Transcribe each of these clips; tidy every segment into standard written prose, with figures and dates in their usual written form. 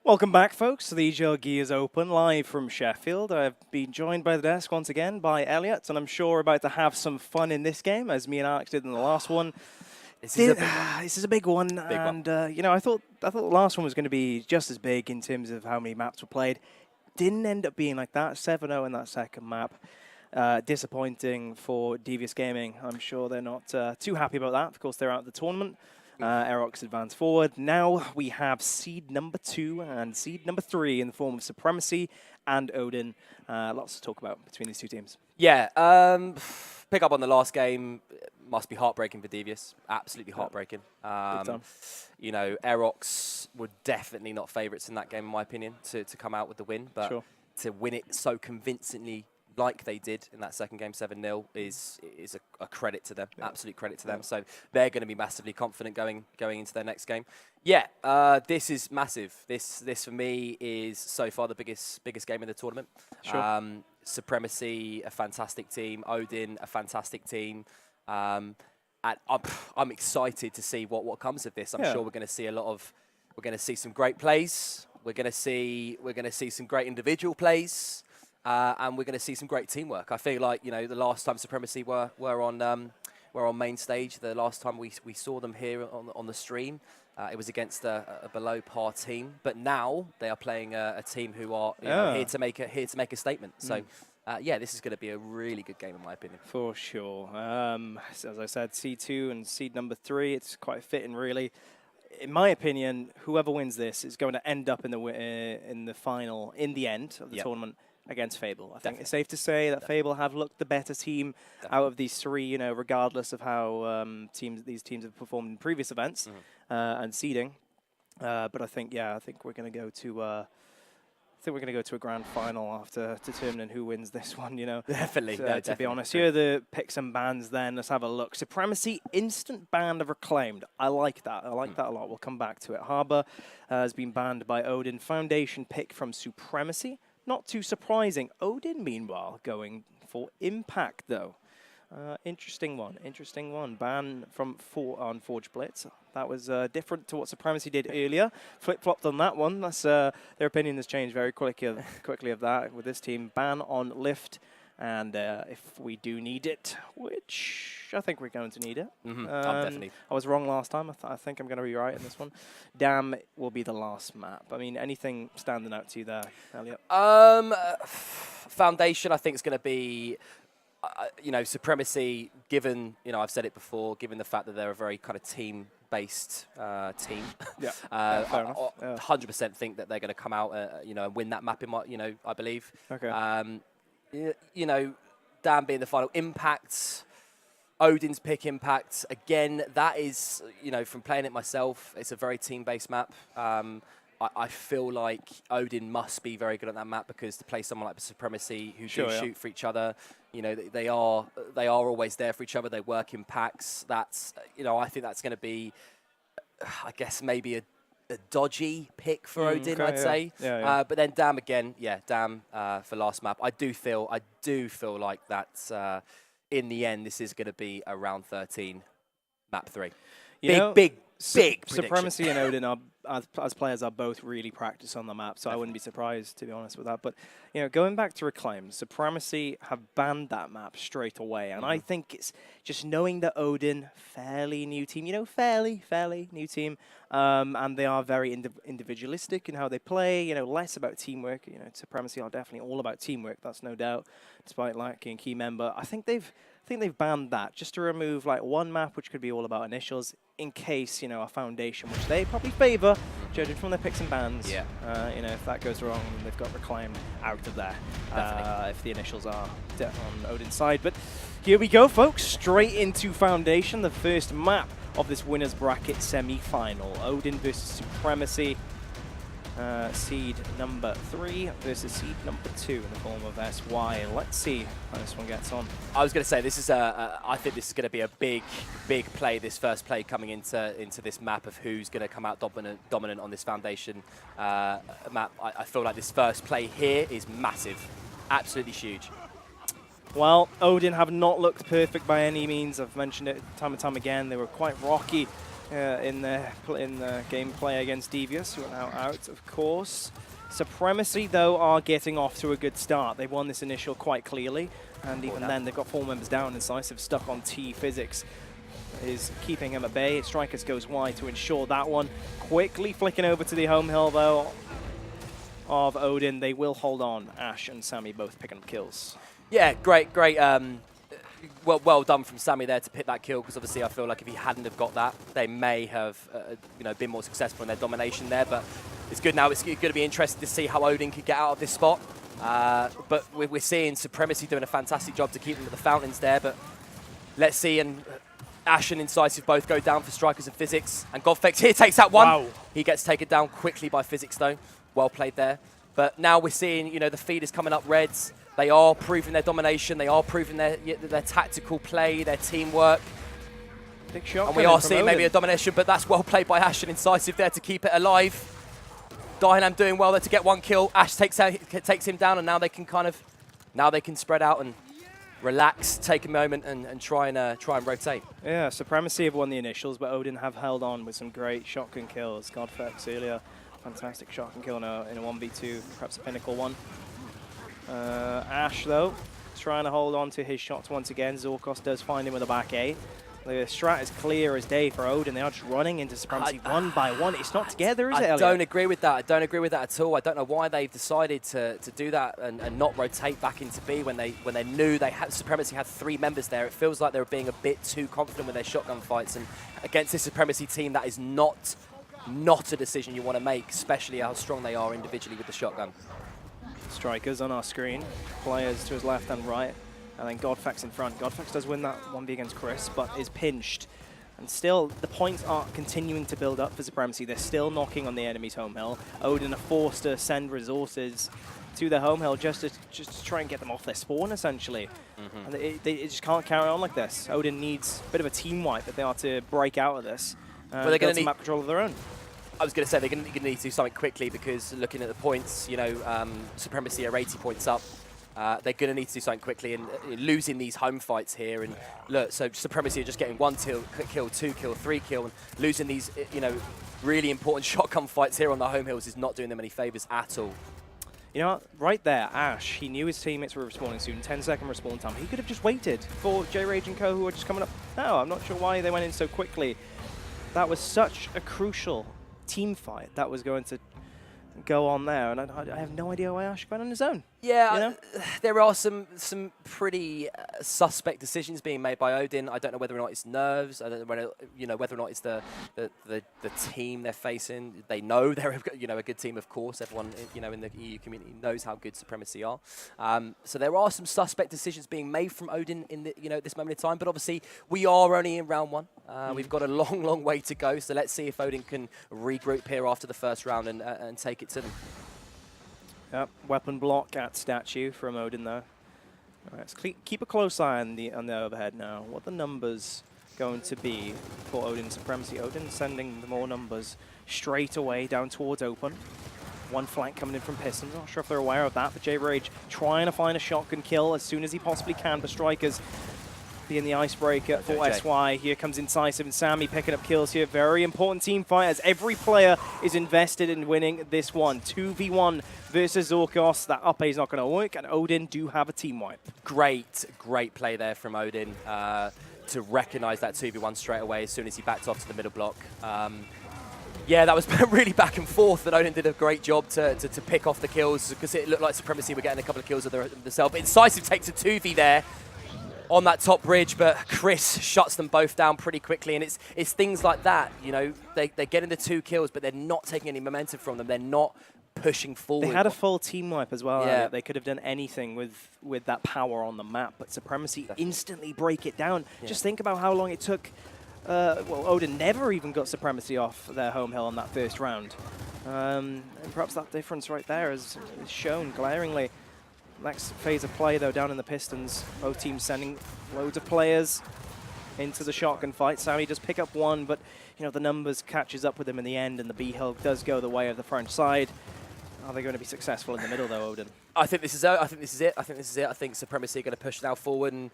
Welcome back, folks, to the EGL Gears Open, live from Sheffield. I've been joined by the desk once again by Elliot, and I'm sure we're about to have some fun in this game, as me and Alex did in the last one. This is a big one. You know, I thought the last one was going to be just as big in terms of how many maps were played. Didn't end up being like that. 7-0 in that second map. Disappointing for Devious Gaming. I'm sure they're not too happy about that. Of course, they're out of the tournament. Aerox advanced forward. Now we have seed number 2 and seed number 3 in the form of Supremacy and Odin. Lots to talk about between these two teams. Yeah, pick up on the last game. Must be heartbreaking for Devious. Absolutely heartbreaking. You know, Aerox were definitely not favourites in that game, in my opinion, to come out with the win. But to win it so convincingly like they did in that second game, 7-0, is a credit to them, absolute credit to them. So they're going to be massively confident going into their next game. Yeah, this is massive. This for me is so far the biggest game in the tournament. Supremacy, a fantastic team. Odin, a fantastic team. And I'm excited to see what comes of this. I'm sure we're going to see we're going to see some great plays. We're going to see some great individual plays. And we're going to see some great teamwork. I feel like, you know, the last time Supremacy were on main stage, the last time we saw them here on the stream, it was against a below par team. But now they are playing a team who are here to make a statement. So yeah, this is going to be a really good game in my opinion. For sure. As I said, seed 2 and seed number 3, it's quite fitting really. In my opinion, whoever wins this is going to end up in the final in the end of the tournament against Fable. I think it's safe to say that Fable have looked the better team out of these three, you know, regardless of how these teams have performed in previous events and seeding. But I think we're going to go to a grand final after determining who wins this one, you know. Definitely. To be honest, here are the picks and bans then. Let's have a look. Supremacy, instant ban of Reclaimed. I like that. I like that a lot. We'll come back to it. Harbor has been banned by Odin. Foundation pick from Supremacy. Not too surprising. Odin, meanwhile, going for Impact, though. Interesting one. Ban from on Forge Blitz. That was different to what Supremacy did earlier. Flip-flopped on that one. That's their opinion has changed very quickly of that with this team. Ban on Lift. And if we do need it, which I think we're going to need it. Definitely. I was wrong last time. I think I'm going to be right in this one. Dam will be the last map. I mean, anything standing out to you there, Elliot? Foundation, I think, is going to be, you know, Supremacy, given, you know, I've said it before, given the fact that they're a very kind of team-based team. Fair enough. 100% think that they're going to come out, you know, and win that map, I believe. Okay. You know, Dan being the final. Impact, Odin's pick Impact. Again, that is, you know, from playing it myself, it's a very team-based map. I feel like Odin must be very good at that map because to play someone like Supremacy who do shoot for each other, you know, they are always there for each other. They work in packs. That's, you know, I think that's going to be, I guess, maybe a dodgy pick for Odin, I'd say. But then Dam again, Dam for last map. I do feel like that in the end this is going to be a round 13 map 3. Big Supremacy and Odin are as players are both really practiced on the map, so I wouldn't be surprised, to be honest, with that. But you know, going back to Reclaim, Supremacy have banned that map straight away, and I think it's just knowing that Odin, fairly new team, you know, fairly new team, and they are very individualistic in how they play. You know, less about teamwork. You know, Supremacy are definitely all about teamwork. That's no doubt, despite lacking a key member. I think they've banned that just to remove like one map, which could be all about initials, in case, you know, a Foundation, which they probably favour, judging from their picks and bans. You know, if that goes wrong, they've got Reclaimed out of there. If the initials are on Odin's side. But here we go, folks. Straight into Foundation, the first map of this winner's bracket semi-final. Odin versus Supremacy. Seed number 3 versus seed number 2 in the form of SY. Let's see how this one gets on. I was going to say, this is I think this is going to be a big play, this first play coming into this map of who's going to come out dominant on this Foundation map. I feel like this first play here is massive, absolutely huge. Well, Odin have not looked perfect by any means. I've mentioned it time and time again. They were quite rocky in the gameplay against Devious, who are now out, of course. Supremacy, though, are getting off to a good start. They've won this initial quite clearly, and even then they've got 4 members down. Incisive stuck on T. Physics is keeping him at bay. Strikers goes wide to ensure that one. Quickly flicking over to the home hill, though, of Odin. They will hold on. Ash and Sammy both picking up kills. Yeah, great. Well done from Sammy there to pick that kill, because obviously I feel like if he hadn't have got that, they may have been more successful in their domination there. But it's good now. It's going to be interesting to see how Odin could get out of this spot. But we're seeing Supremacy doing a fantastic job to keep them at the fountains there. But let's see. And Ash and Incisive both go down for Strikers and Physics. And Godflex here takes that one. Wow. He gets taken down quickly by Physics, though. Well played there. But now we're seeing, the feed is coming up Reds. They are proving their domination. They are proving their tactical play, their teamwork. Big shot. And we are seeing maybe a domination, but that's well played by Ash and Incisive there to keep it alive. Dynam doing well there to get 1 kill. Ash takes him down, and now they can spread out and relax, take a moment, and try and rotate. Yeah, Supremacy have won the initials, but Odin have held on with some great shotgun kills. Godflex earlier, fantastic shotgun kill in a 1v2, perhaps a pinnacle one. Ash, though, trying to hold on to his shots once again. Zorkos does find him with a back A. The strat is clear as day for Odin. They are just running into Supremacy one by one. It's not together, is it, Elliot? I don't agree with that. I don't agree with that at all. I don't know why they've decided to do that and not rotate back into B when they knew Supremacy had 3 members there. It feels like they were being a bit too confident with their shotgun fights. And against this Supremacy team, that is not a decision you want to make, especially how strong they are individually with the shotgun. Strikers on our screen. Players to his left and right. And then Godflex in front. Godflex does win that 1v against Chris, but is pinched. And still, the points are continuing to build up for Supremacy. They're still knocking on the enemy's home hill. Odin are forced to send resources to their home hill just to try and get them off their spawn, essentially. And they just can't carry on like this. Odin needs a bit of a team wipe if they are to break out of this. Well, they're going to need map control of their own. I was going to say they're going to need to do something quickly, because looking at the points, Supremacy are 80 points up. They're going to need to do something quickly, and losing these home fights here. And look, so Supremacy are just getting 1 kill, 2 kill, 3 kill, and losing these, really important shotgun fights here on the home hills is not doing them any favors at all. You know what? Right there, Ash, he knew his teammates were respawning soon. 10-second respawn time. He could have just waited for J-Rage and co, who are just coming up. No, I'm not sure why they went in so quickly. That was such a crucial team fight that was going to go on there, and I have no idea why Ash went on his own. Yeah, there are some pretty suspect decisions being made by Odin. I don't know whether or not it's nerves. I don't know whether or not it's the team they're facing. They know they're a good team, of course. Everyone in the EU community knows how good Supremacy are. So there are some suspect decisions being made from Odin in this moment in time. But obviously we are only in round 1. We've got a long way to go. So let's see if Odin can regroup here after the first round and take it to them. Yep, weapon block at statue from Odin there. All right, let's keep a close eye on the overhead now. What the numbers going to be for Odin Supremacy? Odin sending the more numbers straight away down towards open. One flank coming in from Pistons. Not sure if they're aware of that, but J-Rage trying to find a shotgun kill as soon as he possibly can for Strikers. Being the icebreaker for SY. Here comes Incisive and Sammy picking up kills here. Very important team fight as every player is invested in winning this one. 2v1 versus Zorkos. That up A is not going to work, and Odin do have a team wipe. Great play there from Odin to recognize that 2v1 straight away as soon as he backed off to the middle block. Yeah, that was really back and forth, and Odin did a great job to pick off the kills, because it looked like Supremacy were getting a couple of kills of themselves. But Incisive takes a 2v there on that top bridge, but Chris shuts them both down pretty quickly, and it's things like that. They're getting the 2 kills, but they're not taking any momentum from them. They're not pushing forward. They had a full team wipe as well. Yeah. They could have done anything with that power on the map, but Supremacy instantly break it down. Yeah. Just think about how long it took. Odin never even got Supremacy off their home hill on that first round. And perhaps that difference right there is shown glaringly. Next phase of play, though, down in the Pistons. Both teams sending loads of players into the shotgun fight. Sammy does pick up 1, but the numbers catches up with him in the end, and the B hill does go the way of the French side. Are they going to be successful in the middle, though, Odin? I think this is it. I think Supremacy are going to push now forward, and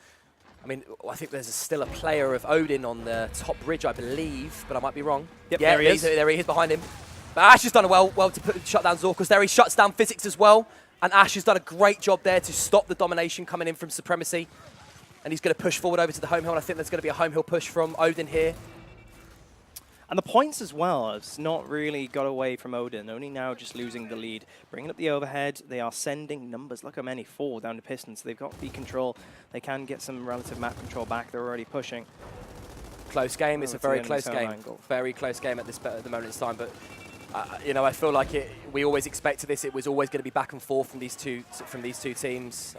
I mean, I think there's still a player of Odin on the top bridge, I believe, but I might be wrong. Yep, yeah, there he is. There he is behind him. But Ash has done well to shut down Zorkos there. He shuts down Physics as well. And Ash has done a great job there to stop the domination coming in from Supremacy. And he's going to push forward over to the home hill. And I think there's going to be a home hill push from Odin here. And the points as well, it's not really got away from Odin, only now just losing the lead. Bringing up the overhead, they are sending numbers, look how many, 4 down to Pistons. So they've got B control, they can get some relative map control back, they're already pushing. Close game, it's a very close game. Angle. Very close game at the moment in time, but you know, I feel like we always expected this, it was always going to be back and forth from these two teams.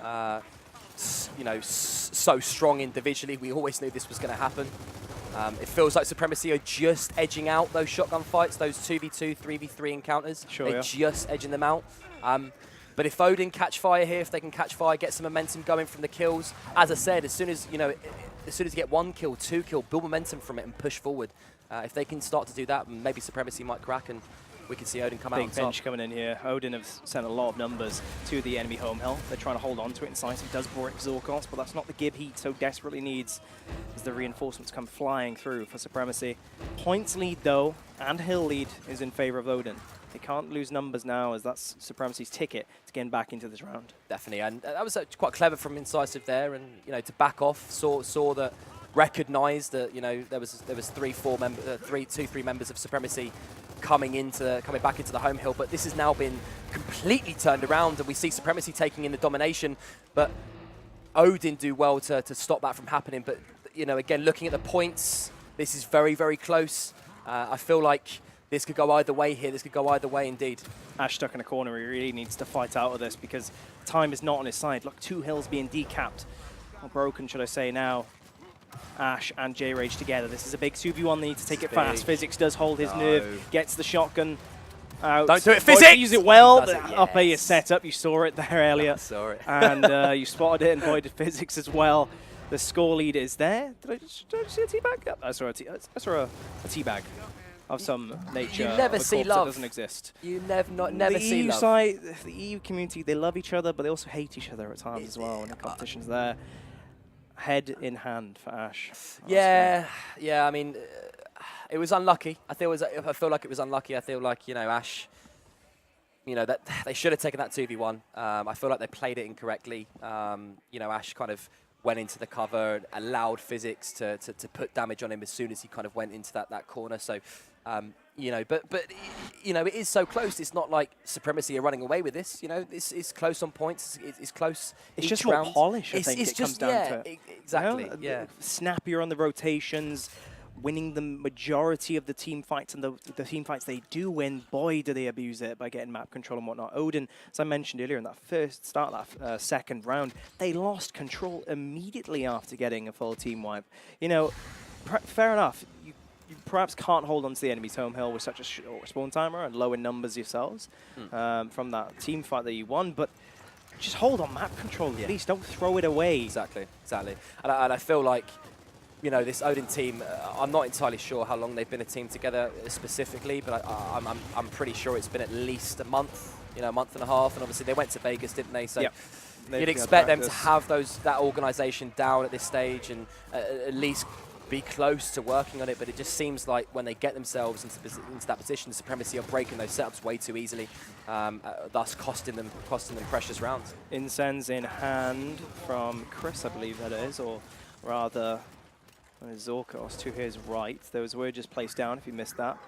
You know, so strong individually, we always knew this was going to happen. It feels like Supremacy are just edging out those shotgun fights, those 2v2, 3v3 encounters. Sure, They're just edging them out. But if Odin catch fire here, if they can catch fire, get some momentum going from the kills, as I said, as soon as you get 1 kill, 2 kill, build momentum from it and push forward. If they can start to do that, maybe Supremacy might crack and we can see Odin come out on top. Big pinch coming in here. Odin have sent a lot of numbers to the enemy home hill. They're trying to hold on to it. Incisive does brick Zorkos, but that's not the give heat so desperately needs as the reinforcements come flying through for Supremacy. Points lead though, and hill lead is in favor of Odin. They can't lose numbers now as that's Supremacy's ticket to getting back into this round. Definitely, and that was quite clever from Incisive there, and you know, to back off, saw that, recognised that there was 3 members of Supremacy coming back into the home hill, but this has now been completely turned around, and we see Supremacy taking in the domination, but Odin do well to stop that from happening. But you know, again, looking at the points, this is very, very close. I feel like this could go either way here. This could go either way indeed. Ash stuck in a corner. He really needs to fight out of this because time is not on his side. Look, 2 hills being decapped. Or broken, should I say now. Ash and J-Rage together. This is a big 2v1. They need to take it fast. Physics does hold his nerve. Gets the shotgun out. Don't do it, Physics! Use it well. The yes. upper is set up. You saw it there earlier. I saw it. And you spotted it, and boy, did Physics as well. The score lead is there. Did I just see a teabag? Yep, I saw a teabag of some nature. You never see love. That doesn't exist. You never see EU love. side, the EU community, they love each other, but they also hate each other at times as well when the competition's there. Head in hand for Ash. Yeah. I mean, it was unlucky. I feel like it was unlucky. I feel like Ash. That they should have taken that 2v1. I feel like they played it incorrectly. Ash kind of went into the cover, and allowed Physics to put damage on him as soon as he kind of went into that corner. So, but it is so close. It's not like Supremacy are running away with this. This is close on points. It's close. It's just more polish. I think it comes down to exactly. Yeah, snappier on the rotations, winning the majority of the team fights, and the team fights they do win, boy, do they abuse it by getting map control and whatnot. Odin, as I mentioned earlier, in that first start, that second round, they lost control immediately after getting a full team wipe. Fair enough. You perhaps can't hold on to the enemy's home hill with such a short spawn timer and low in numbers yourselves from that team fight that you won, but just hold on map control at least. Don't throw it away. Exactly. And I feel like, this Odin team, I'm not entirely sure how long they've been a team together specifically, but I'm pretty sure it's been at least a month, a month and a half, and obviously they went to Vegas, didn't they? So you'd expect them to have that organisation down at this stage and at least be close to working on it, but it just seems like when they get themselves into that position, Supremacy are breaking those setups way too easily, thus costing them precious rounds. Incense in hand from Chris, I believe that is, or rather Zorkos to his right. Those were just placed down if you missed that.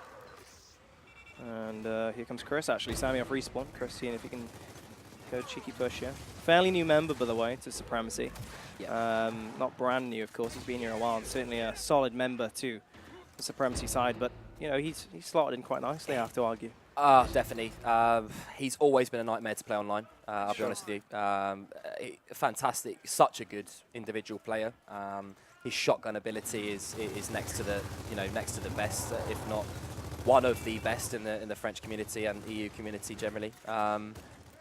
And here comes Chris, actually. Sammy off respawn. Chris seeing if he can go cheeky push here. Fairly new member, by the way, to Supremacy. Yeah. Not brand new, of course. He's been here a while. And certainly a solid member to the Supremacy side. But, he's slotted in quite nicely, I have to argue. Definitely. He's always been a nightmare to play online, I'll be honest with you. Fantastic. Such a good individual player. His shotgun ability is next to the best, if not one of the best in the French community and EU community generally.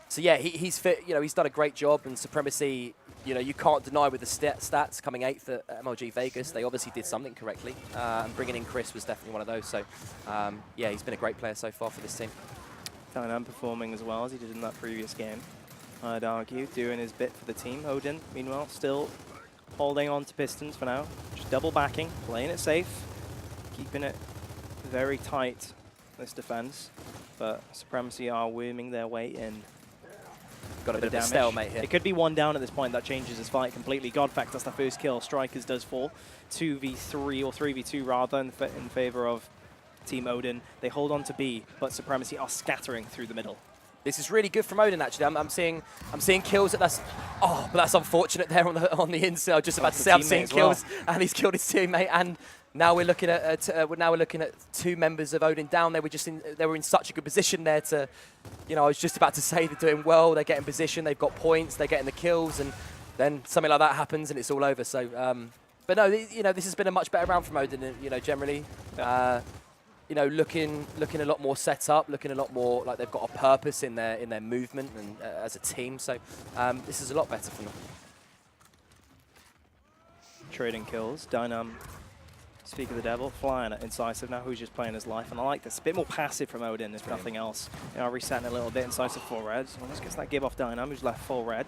So yeah, he's fit. He's done a great job. And Supremacy, you can't deny with the stats coming 8th at MLG Vegas. They obviously did something correctly. And bringing in Chris was definitely one of those. So yeah, he's been a great player so far for this team. Dynam performing as well as he did in that previous game, I'd argue, doing his bit for the team. Odin, meanwhile, still holding on to Pistons for now. Just double backing, playing it safe, keeping it very tight, this defense. But Supremacy are worming their way in. Got a bit of a stalemate here. It could be one down at this point. That changes his fight completely. Godfact does the first kill. Strikers does fall. 2v3 or 3v2 rather in favor of Team Odin. They hold on to B, but Supremacy are scattering through the middle. This is really good from Odin, actually. I'm seeing kills. But that's unfortunate there on the inside. I was just about to say I'm seeing kills, and he's killed his teammate. And now we're looking at two members of Odin down. They were in such a good position there to, I was just about to say they're doing well. They're getting position. They've got points. They're getting the kills, and then something like that happens, and it's all over. So, but no, this has been a much better round from Odin. Generally. Yeah. Looking a lot more set up, looking a lot more like they've got a purpose in their movement and as a team. So this is a lot better for them. Trading kills. Dynam, speak of the devil, flying at Incisive now, who's just playing his life. And I like this. A bit more passive from Odin, if nothing else. Resetting a little bit. Incisive full red. Almost gets that give off Dynam, who's left full red.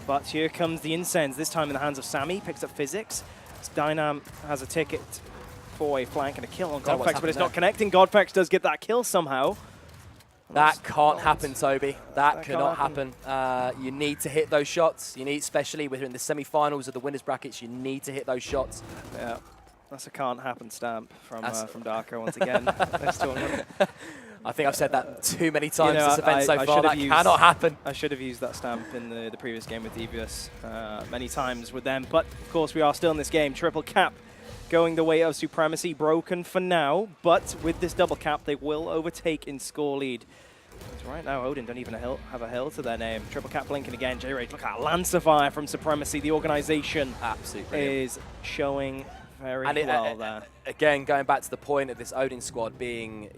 But here comes the Incense, this time in the hands of Sammy. Picks up Physics. Dynam has a ticket for a flank and a kill on Godfax, but it's not connecting. Godfax does get that kill somehow. That can't happen, Toby. That cannot happen. You need to hit those shots. You need, especially when you're in the semi-finals of the winners brackets, you need to hit those shots. Yeah, that's a can't happen stamp from Darko once again. This tournament. I think I've said that too many times this event so far. That cannot happen. I should have used that stamp in the previous game with Devious many times with them. But, of course, we are still in this game. Triple cap going the way of Supremacy, broken for now, but with this double cap, they will overtake in score lead. Because right now, Odin don't even have a hill to their name. Triple cap blinking again. J-Rage, look at Lancer Fire from Supremacy. The organization is showing very well there. Again, going back to the point of this Odin squad being,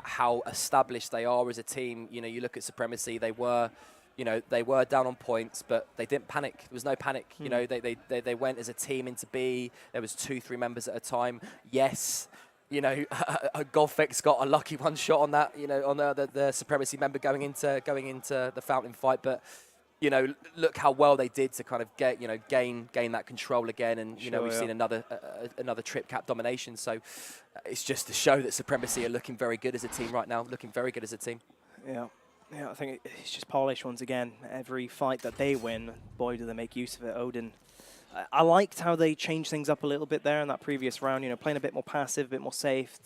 how established they are as a team. You look at Supremacy, they were down on points, but they didn't panic. There was no panic. They went as a team into B. There was 2-3 members at a time. Yes, Golfix got a lucky one shot on that. On the Supremacy member going into the fountain fight. But look how well they did to kind of gain that control again. And we've seen another trip cap domination. So it's just to show that Supremacy are looking very good as a team right now. Looking very good as a team. Yeah. Yeah, I think it's just polished once again. Every fight that they win, boy, do they make use of it. Odin, I liked how they changed things up a little bit there in that previous round. Playing a bit more passive, a bit more safe,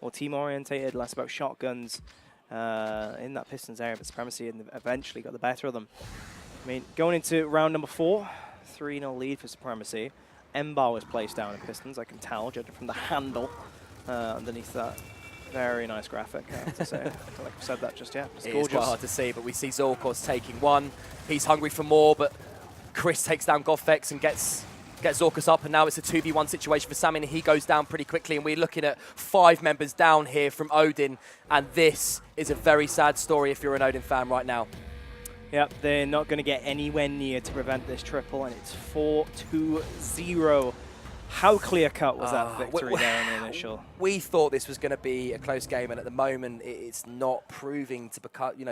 more team-orientated, less about shotguns in that Pistons area. But Supremacy eventually got the better of them. I mean, going into round number 4, 3-0 lead for Supremacy. Embar was placed down in Pistons, I can tell, judging from the handle underneath that. Very nice graphic, I have to say. I don't think I've said that just yet. It's gorgeous. Quite hard to see, but we see Zorkos taking one. He's hungry for more, but Chris takes down Godfex and gets Zorkos up, and now it's a 2v1 situation for Sammy, and he goes down pretty quickly, and we're looking at 5 members down here from Odin, and this is a very sad story if you're an Odin fan right now. Yep, they're not going to get anywhere near to prevent this triple, and it's 4-2-0. How clear-cut was that victory there in the initial? We thought this was going to be a close game, and at the moment, it's not proving to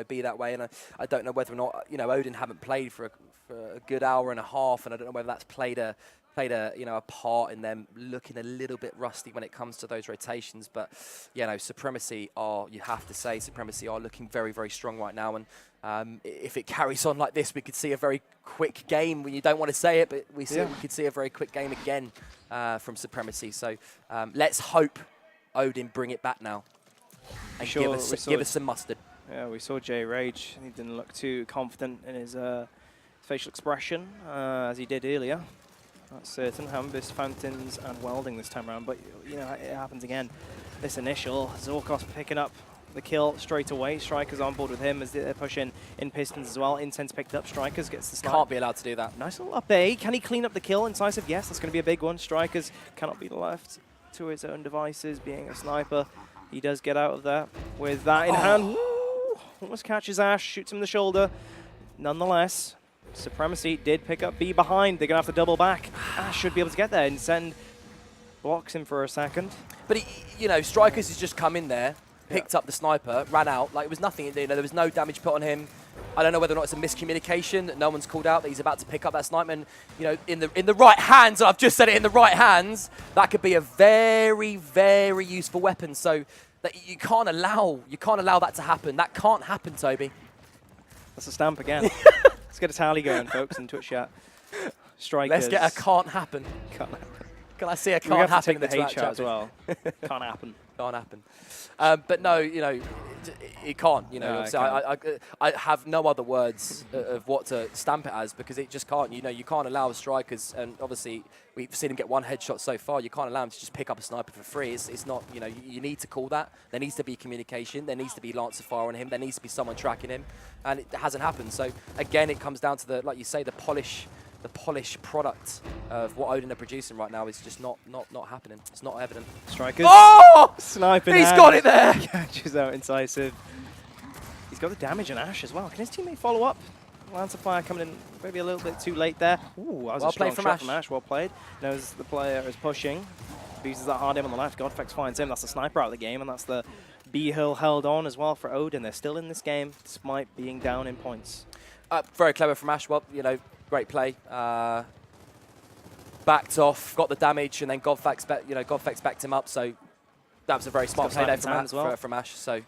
be that way. And I don't know whether or not Odin haven't played for a good hour and a half, and I don't know whether that's played a part in them looking a little bit rusty when it comes to those rotations. But Supremacy are, you have to say, Supremacy are looking very, very strong right now. And if it carries on like this, we could see a very quick game. You don't want to say it, but we could see a very quick game again from Supremacy. So let's hope Odin bring it back now and give us some mustard. Yeah, we saw J-Rage. He didn't look too confident in his facial expression as he did earlier. That's certain. Hambus, Fountains, and Welding this time around, but it happens again. This initial, Zorkos picking up the kill straight away. Strikers on board with him as they're pushing in Pistons as well. Incense picked up. Strikers gets the snipe. Can't be allowed to do that. Nice little up A. Can he clean up the kill? Incisive, yes, that's going to be a big one. Strikers cannot be left to his own devices, being a sniper. He does get out of there with that in hand. Woo! Almost catches Ash, shoots him in the shoulder. Nonetheless, Supremacy did pick up B behind. They're going to have to double back. Ash should be able to get there. Incend blocks him for a second. But, Strikers has just come in there, picked up the sniper, ran out. Like, it was nothing. There was no damage put on him. I don't know whether or not it's a miscommunication that no one's called out that he's about to pick up that sniper. And, you know, in the right hands, and I've just said it, in the right hands, that could be a very, very useful weapon. So that you can't allow that to happen. That can't happen, Toby. That's a stamp again. Let's get a tally going, folks, in Twitch chat. Strikers. Let's get a can't happen. Can't happen. Can I see a We can't have to happen take the in hate chat chat as well. Can't happen. Can't happen. But no, you know, it can't. You know, No, so I have no other words of what to stamp it as, because it just can't. You know, you can't allow strikers, and obviously we've seen him get one headshot so far. You can't allow him to just pick up a sniper for free. It's not. You know, you need to call that. There needs to be communication. There needs to be Lancer fire on him. There needs to be someone tracking him, and it hasn't happened. So again, it comes down to the, like you say, the polished product of what Odin are producing right now is just not happening. It's not evident. Strikers. Oh! Sniping. He's got it there. Catches out incisive. He's got the damage on Ash as well. Can his teammate follow up? Lancer fire coming in maybe a little bit too late there. Ooh, that was a strong shot from Ash. Well played. Knows the player is pushing. Uses that hard aim on the left. Godflex finds him. That's the sniper out of the game, and that's the B-Hill held on as well for Odin. They're still in this game despite being down in points. Very clever from Ash. Well, you know, great play. Backed off, got the damage, and then Godflex backed him up. So that was a very smart play there from Ash. So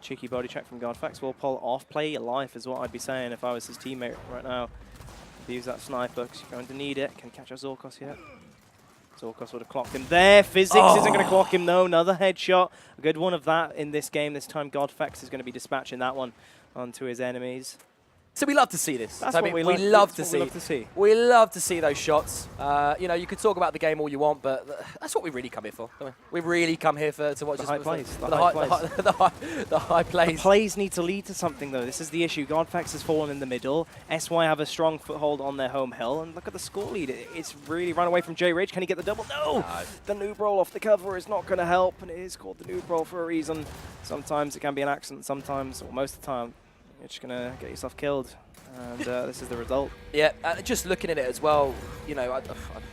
cheeky body check from Godflex. Will pull off. Play your life is what I'd be saying if I was his teammate right now. Use that sniper because you're going to need it. Can he catch a Zorkos yet? Zorkos would have clocked him there. Physics isn't going to clock him though. Another headshot. A good one of that in this game. This time Godflex is going to be dispatching that one onto his enemies. So we love to see this. That's I mean, what we love to see. We love to see those shots. You know, you could talk about the game all you want, but that's what we really come here for. We really come here to watch the high plays. The high plays. The plays need to lead to something, though. This is the issue. Godflex has fallen in the middle. SY have a strong foothold on their home hill, and look at the score lead. It's really run away from J Rage. Can he get the double? No! The noob roll off the cover is not going to help, and it is called the noob roll for a reason. Sometimes it can be an accident. Sometimes, or most of the time, you're just going to get yourself killed. And this is the result. Yeah, just looking at it as well, you know,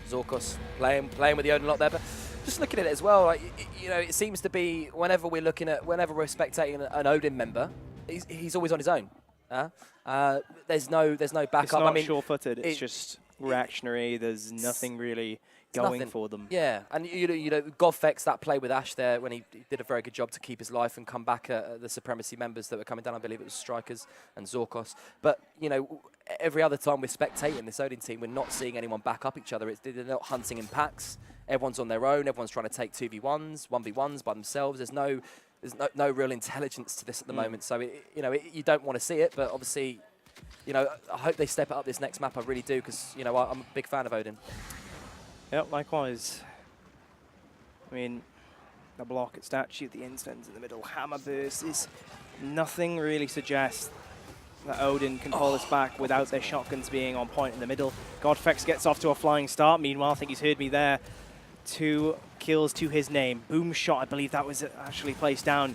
Zorkos playing with the Odin a lot there, but just looking at it as well, like, you know, it seems to be whenever we're spectating an Odin member, he's always on his own. There's no backup. It's not I mean, sure-footed. It's just reactionary. There's nothing really going for them. Yeah, and you know, Godflex, that play with Ash there when he did a very good job to keep his life and come back at the Supremacy members that were coming down. I believe it was Strikers and Zorkos. But you know, every other time we're spectating this Odin team, we're not seeing anyone back up each other. They're not hunting in packs. Everyone's on their own. Everyone's trying to take 2v1s, 1v1s by themselves. There's no real intelligence to this at the moment. So you know, you don't want to see it, but obviously, you know, I hope they step it up this next map. I really do, because you know, I'm a big fan of Odin. Yep, likewise. I mean, the block at statue, the instance in the middle, hammer burst is nothing really suggests that Odin can pull this back without their shotguns being on point in the middle. Godflex gets off to a flying start. Meanwhile, I think he's heard me there. 2 kills to his name. Boom shot, I believe that was actually placed down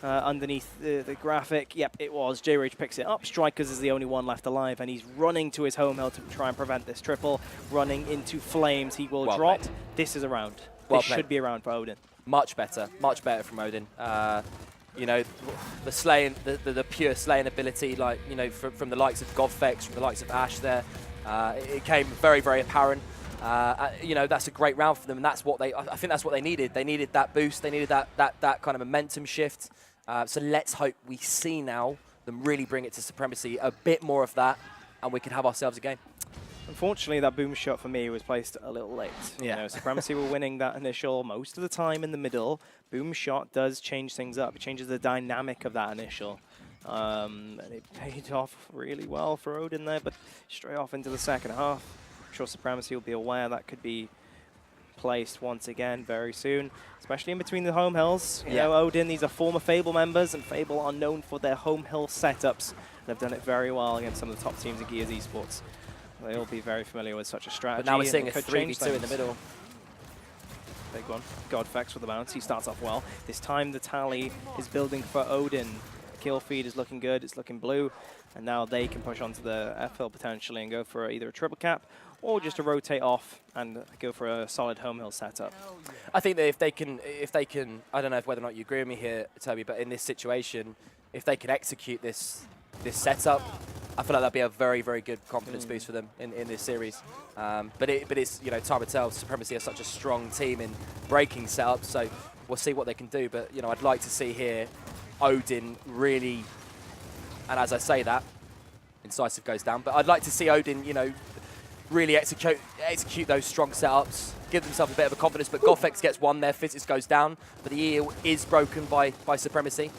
underneath the graphic. Yep, it was. J-Rage picks it up. Strikers is the only one left alive, and he's running to his home hill to try and prevent this triple. Running into flames. He will drop. Played. This is a round. This should be a round for Odin. Much better from Odin. You know, the slaying, the pure slaying ability, like, you know, from the likes of Godflex, from the likes of Ash there, it came very, very apparent. You know, that's a great round for them, and that's what I think that's what they needed. They needed that boost. They needed that kind of momentum shift. So let's hope we see now them really bring it to Supremacy, a bit more of that, and we can have ourselves a game. Unfortunately, that boom shot for me was placed a little late. Yeah. You know, Supremacy were winning that initial most of the time in the middle. Boom shot does change things up. It changes the dynamic of that initial. And it paid off really well for Odin there, but straight off into the second half. I'm sure Supremacy will be aware that could be placed once again very soon, especially in between the home hills. You know, Odin, these are former Fable members, and Fable are known for their home hill setups. They've done it very well against some of the top teams in Gears Esports. They'll be very familiar with such a strategy. But now we're seeing a 3v2 in the middle. Big one. Godflex with the bounce. He starts off well. This time the tally is building for Odin. Kill feed is looking good. It's looking blue. And now they can push onto the F hill potentially and go for either a triple cap or just to rotate off and go for a solid home hill setup. I think that if they can, I don't know whether or not you agree with me here, Toby, but in this situation, if they can execute this this setup, I feel like that'd be a very, very good confidence boost for them in this series. But it's, you know, time will tell. Supremacy are such a strong team in breaking setups, so we'll see what they can do. But, you know, I'd like to see here Odin really, and as I say that, Incisive goes down, but I'd like to see Odin, you know, really execute those strong setups, give themselves a bit of a confidence. But Goffex gets one there, Physics goes down, but the eel is broken by Supremacy.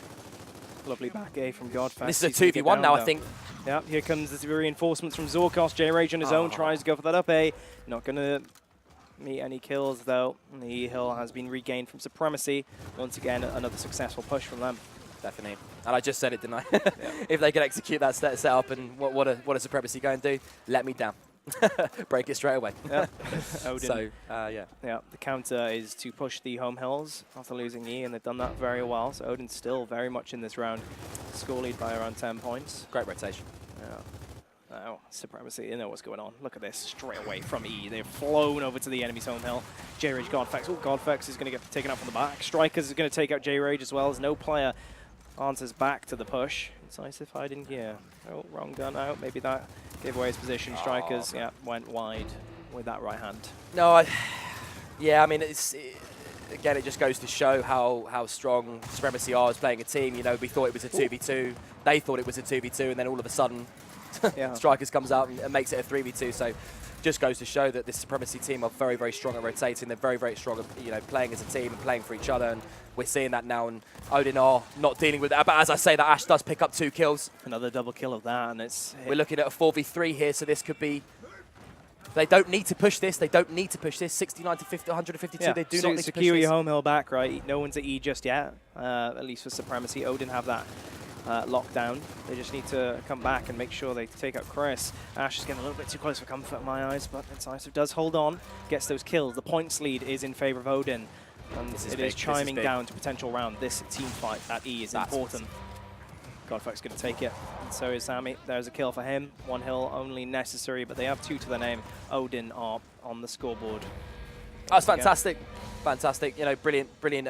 Lovely back A from Godfest. This is a 2v1 now, I think. Yeah, here comes the reinforcements from Zorkos. J-Rage on his own tries to go for that up A. Not going to meet any kills, though. And the E-Hill has been regained from Supremacy. Once again, another successful push from them. Definitely. And I just said it, didn't I? If they can execute that setup, and what a Supremacy go and do, let me down. Break it straight away. Yeah. Odin. So, yeah. Yeah, the counter is to push the home hills after losing E, and they've done that very well. So Odin's still very much in this round. Score lead by around 10 points. Great rotation. Yeah. Oh, Supremacy, you know what's going on. Look at this, straight away from E. They've flown over to the enemy's home hill. J-Rage, Godfex. Oh, Godfex is going to get taken up from the back. Strikers is going to take out J-Rage as well, as no player answers back to the push. Incisive hiding here. Oh, wrong gun out. Maybe that gave away his position. Strikers, yeah, went wide with that right hand. No, yeah, I mean, again, it just goes to show how strong Supremacy are as playing a team. You know, we thought it was a 2v2. They thought it was a 2v2, and then all of a sudden, Strikers comes out and makes it a 3v2. So just goes to show that this Supremacy team are very, very strong at rotating. They're very, very strong at, you know, playing as a team and playing for each other. And we're seeing that now. And Odin are not dealing with that. But as I say, that Ash does pick up 2 kills. Another double kill of that, and it's... We're looking at a 4v3 here, so this could be... They don't need to push this. They don't need to push this. 69 to 50, 152. Yeah. They do not need to push secure this. your home hill back, right? No one's at E just yet, at least for Supremacy. Odin have that lockdown. They just need to come back and make sure they take out Chris. Ash is getting a little bit too close for comfort in my eyes, but Incisive does hold on, gets those kills. The points lead is in favor of Odin, and it is chiming down to potential round. This team fight at E is important. Godfuck's going to take it, and so is Sammy. There's a kill for him. 1 hill only necessary, but they have 2 to their name. Odin are on the scoreboard. That's fantastic. Fantastic. You know, brilliant. You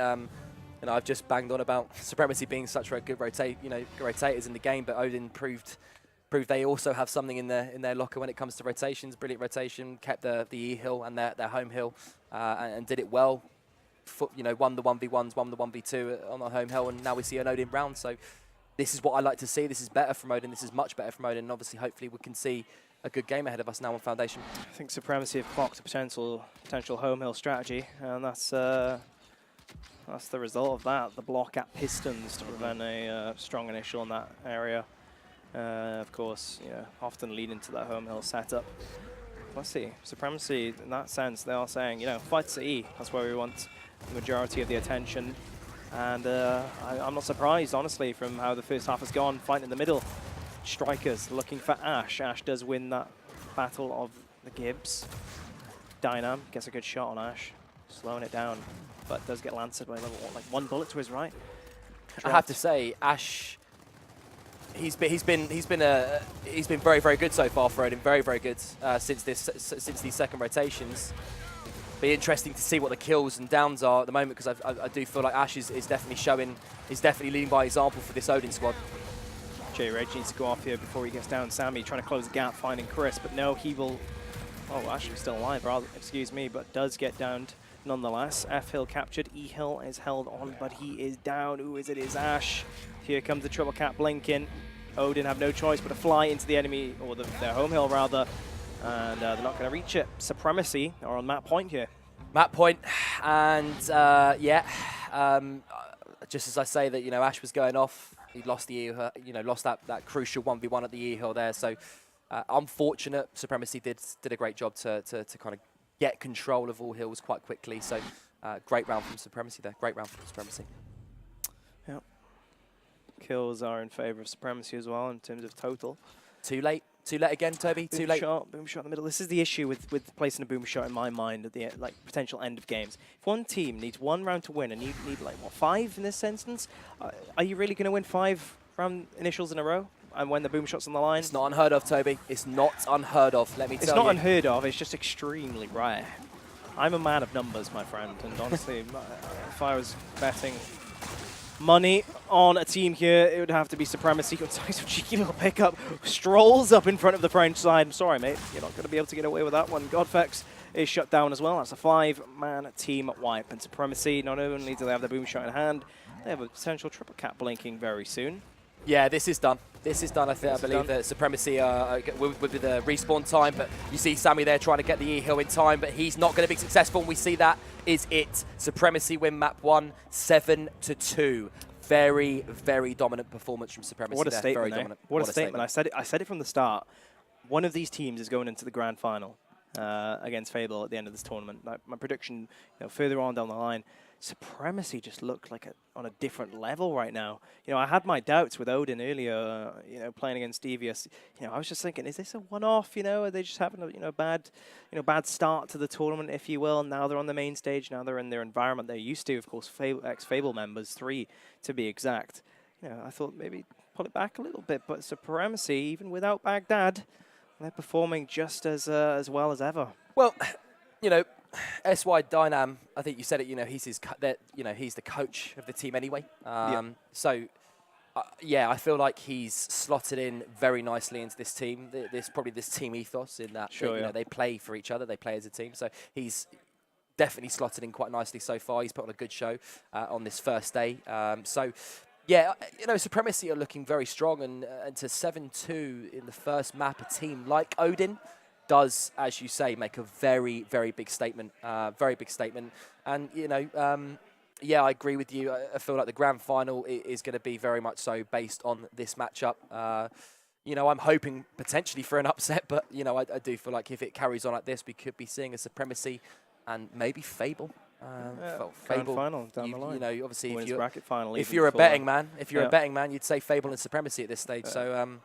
know, I've just banged on about Supremacy being such a good rotators in the game, but Odin proved they also have something in their locker when it comes to rotations. Brilliant rotation, kept the E hill and their home hill, and did it well. You know, won the 1v1s, won the 1v2 on the home hill, and now we see an Odin round. So this is what I like to see. This is better from Odin. This is much better from Odin. And obviously, hopefully, we can see a good game ahead of us now on Foundation. I think Supremacy have clocked a potential home hill strategy, and that's the result of that. The block at Pistons to prevent a strong initial in that area. Of course, often lead into that home hill setup. Let's see. Supremacy, in that sense, they are saying, fights at E. That's where we want the majority of the attention. And I'm not surprised, honestly, from how the first half has gone. Fight in the middle. Strikers looking for Ash. Ash does win that battle of the Gibbs. Dynam gets a good shot on Ash, slowing it down, but does get lanced by like 1 bullet to his right. I have to say, Ash, he's been very, very good so far for Odin. Very, very good since these second rotations. Be interesting to see what the kills and downs are at the moment, because I do feel like Ash is definitely showing, is definitely leading by example for this Odin squad. J-Reg needs to go off here before he gets down. Sammy trying to close the gap, finding Chris, but no, he will... Oh, actually still alive, rather, excuse me, but does get downed nonetheless. F-Hill captured, E-Hill is held on, but he is down. Who is it? It's Ash. Here comes the triple cap blinking. Odin have no choice but to fly into the enemy, or their home hill rather, and they're not going to reach it. Supremacy are on map point here. Map point, and just as I say that, Ash was going off, he lost the lost that crucial 1v1 at the E-Hill there. So unfortunate. Supremacy did a great job to kind of get control of all hills quite quickly. So great round from Supremacy there. Great round from Supremacy. Yep. Kills are in favor of Supremacy as well in terms of total. Too late. Too late again, Toby. Too late. Boom shot in the middle. This is the issue with placing a boom shot in my mind at the potential end of games. If one team needs 1 round to win and you need like what, 5 in this instance, are you really going to win 5 round initials in a row? And when the boom shot's on the line, it's not unheard of, Toby. It's not unheard of. Let me tell you. It's not unheard of. It's just extremely rare. I'm a man of numbers, my friend, and honestly, if I was betting money on a team here, it would have to be Supremacy. Nice cheeky little pickup. Strolls up in front of the French side. I'm sorry, mate. You're not going to be able to get away with that one. Godfex is shut down as well. That's a 5-man team wipe. And Supremacy, not only do they have the boom shot in hand, they have a potential triple cap blinking very soon. Yeah, this is done. This is done. I believe that Supremacy will be the respawn time, but you see Sammy there trying to get the E-Hill in time, but he's not going to be successful, and we see that is it. Supremacy win map 1, 7-2. Very, very dominant performance from Supremacy. What a there. statement, Very dominant. What a statement. I said it from the start. One of these teams is going into the grand final against Fable at the end of this tournament. My prediction, further on down the line, Supremacy just looked like on a different level right now. I had my doubts with Odin earlier, playing against Devious. I was just thinking, is this a one-off? Are they just having a bad start to the tournament, if you will? Now they're on the main stage. Now they're in their environment they're used to. Of course, ex-Fable members, 3 to be exact. I thought maybe pull it back a little bit, but Supremacy, even without Baghdad, they're performing just as well as ever. Well, SY Dynam, I think you said it. He's he's the coach of the team anyway. So, I feel like he's slotted in very nicely into this team. Probably this team ethos in that they play for each other, they play as a team. So he's definitely slotted in quite nicely so far. He's put on a good show on this first day. Supremacy are looking very strong, and to 7-2 in the first map, a team like Odin does, as you say, make a very, very big statement. Very big statement. And, I agree with you. I feel like the grand final is going to be very much so based on this matchup. I'm hoping potentially for an upset, but, I do feel like if it carries on like this, we could be seeing a Supremacy and maybe Fable. Fable final down the line. Obviously, bracket final, if you're a betting man, you'd say Fable and Supremacy at this stage. So